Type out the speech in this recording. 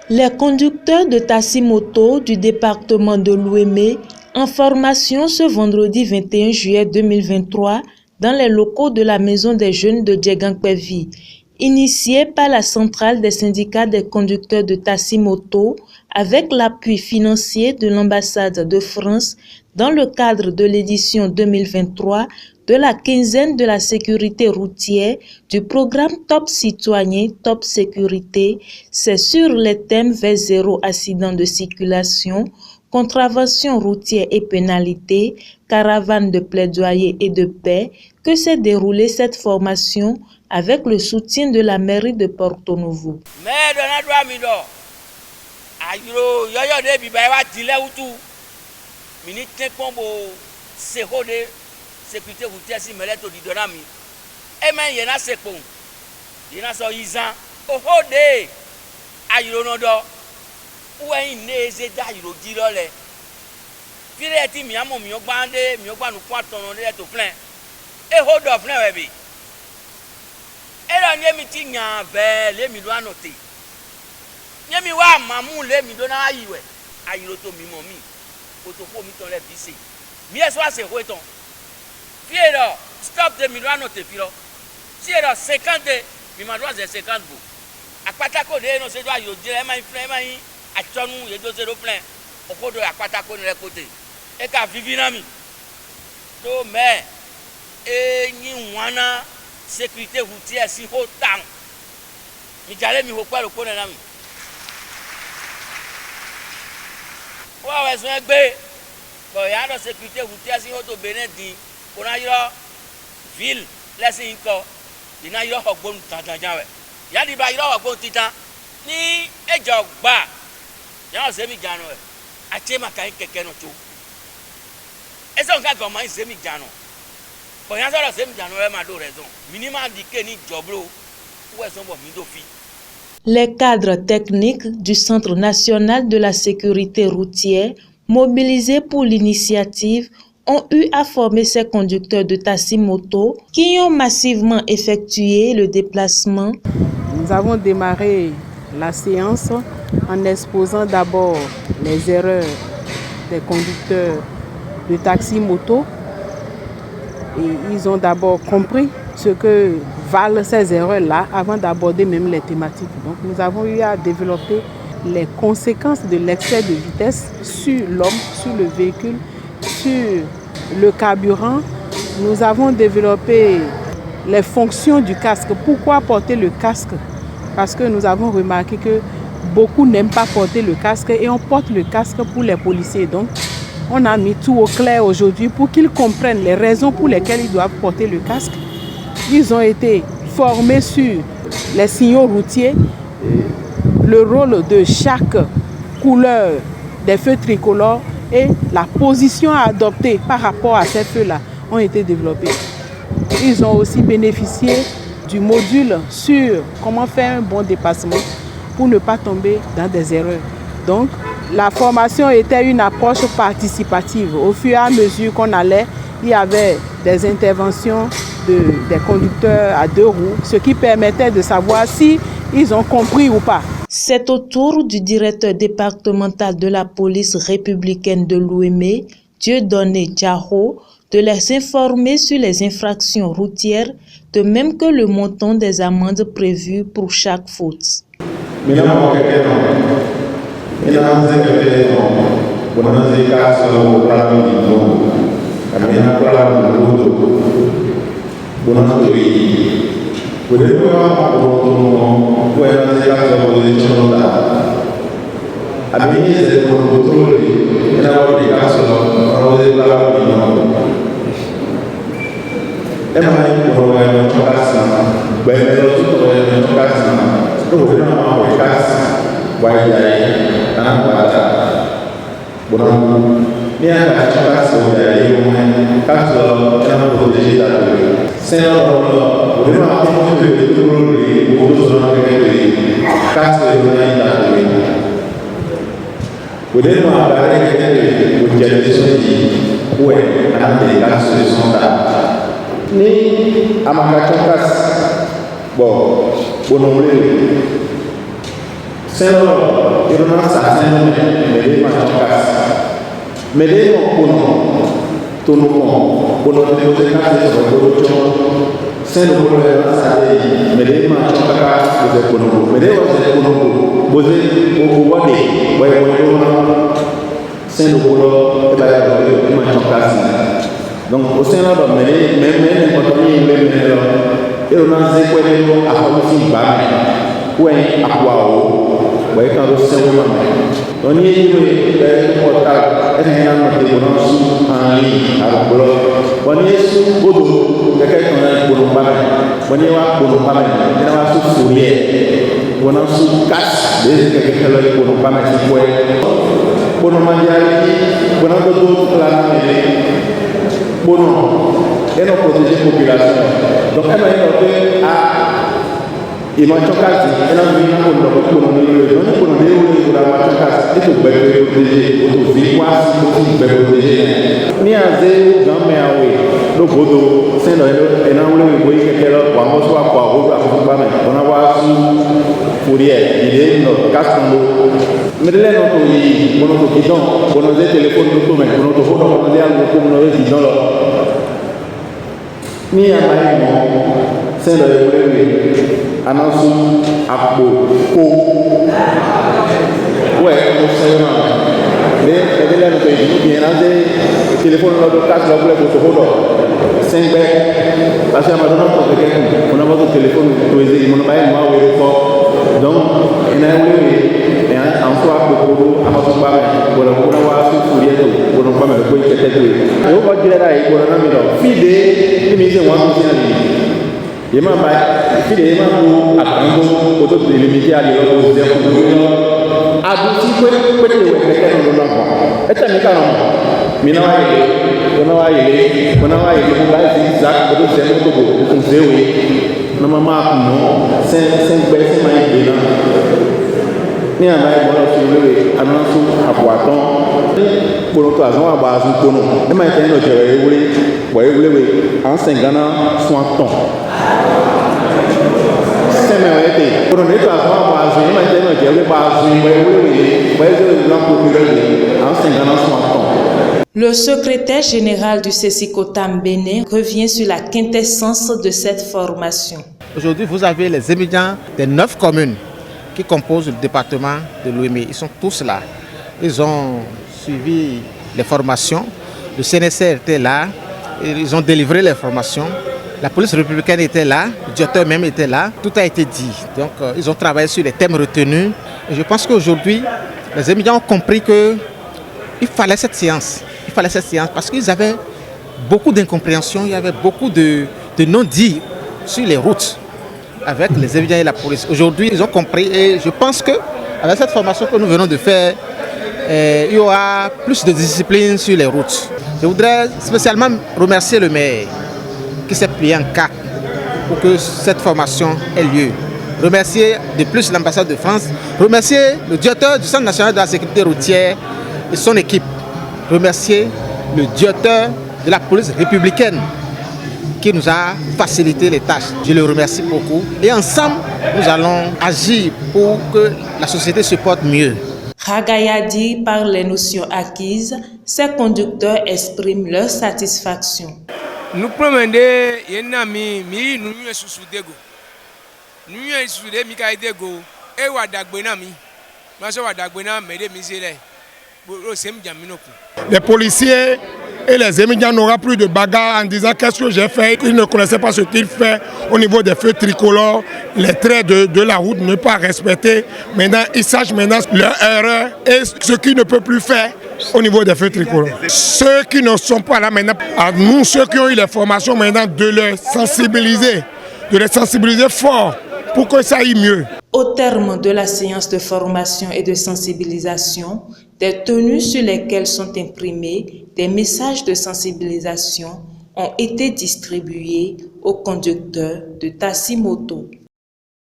Les conducteurs de taxi-moto du département de l'Ouémé en formation ce vendredi 21 juillet 2023 dans les locaux de la Maison des Jeunes de Djegangpevi, initiée par la centrale des syndicats des conducteurs de taxi-moto avec l'appui financier de l'ambassade de France dans le cadre de l'édition 2023 de la quinzaine de la sécurité routière du programme Top Citoyen, Top Sécurité. C'est sur les thèmes vers zéro accident de circulation, contravention routière et pénalité, caravane de plaidoyer et de paix que s'est déroulée cette formation avec le soutien de la mairie de Porto Novo. Sécurité routière si mêlée au didonami. Et même il y en a c'est bon. Il y en a so izan. Oh de. Ayiro nodo. Ou un neze da ayiro dirole. Puis les ti mi amo mi ogbande, mi ogba nu kwa tono le to plein. Et hold off na webi. Et là ni mi ti nya ve le mi do anote. Ni mi wa mamu le mi do na ayiwe. Ayiro to mi mo mi. Otofo mi ton le bisi. Mi eso a se ho eton. Fiero, stop de milano te filo. Si era 50, mi madroise de 50 bou. A patako de no se doit yo dire ma inflé ma yi a tonu ye do zero plein. O kodo a patako ne côté. E ka vivi na mi. Do mais e ni wana sécurité routière si ho tang. Mi jale mi ho kwa lo kone na mi. Wa we so egbe. Ko ya do sécurité routière si ho to benedi. On a eu ville, laissez une co, il y a eu un bon tantanawe. Il y a des bails là, bon titan, ni et jogba. Il y a un zemi-gano. A tchema kain quelqu'un autour. Et ça, on a comment un zemi-gano. Quand il y a un zemi-gano, il y a raison. Minimum indiqué ni joblo, où est-ce qu'on va midofi. Les cadres techniques du Centre national de la sécurité routière, mobilisés pour l'initiative, ont eu à former ces conducteurs de taxi-moto qui ont massivement effectué le déplacement. Nous avons démarré la séance en exposant d'abord les erreurs des conducteurs de taxi-moto. Et ils ont d'abord compris ce que valent ces erreurs-là avant d'aborder même les thématiques. Donc nous avons eu à développer les conséquences de l'excès de vitesse sur l'homme, sur le véhicule, sur le carburant. Nous avons développé les fonctions du casque. Pourquoi porter le casque? Parce que nous avons remarqué que beaucoup n'aiment pas porter le casque et on porte le casque pour les policiers. Donc, on a mis tout au clair aujourd'hui pour qu'ils comprennent les raisons pour lesquelles ils doivent porter le casque. Ils ont été formés sur les signaux routiers, le rôle de chaque couleur des feux tricolores et la position à adopter par rapport à ces feux-là ont été développés. Ils ont aussi bénéficié du module sur comment faire un bon dépassement pour ne pas tomber dans des erreurs. Donc, la formation était une approche participative. Au fur et à mesure qu'on allait, il y avait des interventions des conducteurs à deux roues, ce qui permettait de savoir si ils ont compris ou pas. C'est au tour du directeur départemental de la police républicaine de l'Ouémé, Dieudonné Diaho, de les informer sur les infractions routières, de même que le montant des amendes prévues pour chaque faute. Selo irona sa seno mede ma chokas. Mede no kuno tunu kuno de kase so kuno cho seno kuno sa de mede ma chokaka de kuno mede wa de kuno boze o wade wa wa seno kuno e ba de ma chokas. Donc au sein de même quand on est et on a des points à commencer par ou un aquao ou un carreau seulement on y est le portable et un autre en ligne à la bloc on y est sous bodo quelqu'un a pour pas on y va pour pas on va sous fourrière on a sous casse des quelqu'un là pour pas mettre quoi pour manger on a d'autres là bon, et nous protéger la population. Donc, elle m'a dit il m'a choqué, elle a dit pour nous la matin, et tout bien protéger, tout vivre, tout bien protéger. Ni à zéro, jamais à oui. Le bodo, c'est le, et non, le boy qui est là, pour moi, soit quoi, ou à ce moment, on a voir sous fourrière, il est notre casse en l'eau. Mais là, notre pays, pour notre bidon, pour nos téléphones, pour notre phone, pour nos dialogues, pour nos bidons. Ni à Maïmo, c'est le annonce à Beau. Ouais, on sait vraiment. Mais là, notre pays, bien, le téléphone, notre casse, la boule, pour ce phone. 5 bêtes, parce que on a votre téléphone, on a pas moi, donc, il y a un emploi pour vous, à votre part, pour avoir sous fourrière, pour ne pas me le payer peut-être. Et on va dire là, pour un ami, fidèle, il me dit, moi, je suis il m'a dit, fidèle, il m'a dit, attends, pour tout limiter à l'heure, pour vous dire, pour vous adoucir, pour que vous ayez quelqu'un dans l'enfant. Et ça, mais quand même, on a Isaac, pour vous dire, pour vous dire, na mama no sen bese mai bena ni amai mo lo sule anansu apoaton polo to azon aba azu kono e mai ten no jere ewure bo ewure we an sengana soaton seme wete polo ne to azon aba azu e mai ten no jere ba azu bo ewure we bo ewure na ko mi an sengana soaton. Le secrétaire général du CECICOTAM Bénin revient sur la quintessence de cette formation. Aujourd'hui, vous avez les étudiants des 9 communes qui composent le département de l'Ouémé. Ils sont tous là. Ils ont suivi les formations. Le CNSR était là. Ils ont délivré les formations. La police républicaine était là. Le directeur même était là. Tout a été dit. Donc, ils ont travaillé sur les thèmes retenus. Et je pense qu'aujourd'hui, les étudiants ont compris qu'il fallait cette séance. Il fallait cette séance parce qu'ils avaient beaucoup d'incompréhension, il y avait beaucoup de non-dits sur les routes avec les étudiants et la police. Aujourd'hui, ils ont compris et je pense qu'avec cette formation que nous venons de faire, il y aura plus de discipline sur les routes. Je voudrais spécialement remercier le maire qui s'est plié en quatre pour que cette formation ait lieu. Remercier de plus l'ambassade de France, remercier le directeur du Centre national de la sécurité routière et son équipe. Remercier le directeur de la police républicaine qui nous a facilité les tâches. Je le remercie beaucoup. Et ensemble, nous allons agir pour que la société se porte mieux. Ragayadi par les notions acquises, ces conducteurs expriment leur satisfaction. Nous prenons des yenami mi nous sous dego. Nous sous des mikaï dego et wadagbena mi. Ma so wadagbena me de misere. Les policiers et les étudiants n'auront plus de bagarre en disant qu'est-ce que j'ai fait. Ils ne connaissaient pas ce qu'ils font au niveau des feux tricolores, les traits de la route ne pas respecter. Maintenant, ils sachent maintenant leur erreur et ce qu'ils ne peuvent plus faire au niveau des feux tricolores. Ceux qui ne sont pas là maintenant, à nous, ceux qui ont eu les formations maintenant, de les sensibiliser fort pour que ça aille mieux. Au terme de la séance de formation et de sensibilisation, des tenues sur lesquelles sont imprimés des messages de sensibilisation ont été distribués aux conducteurs de taxi-moto.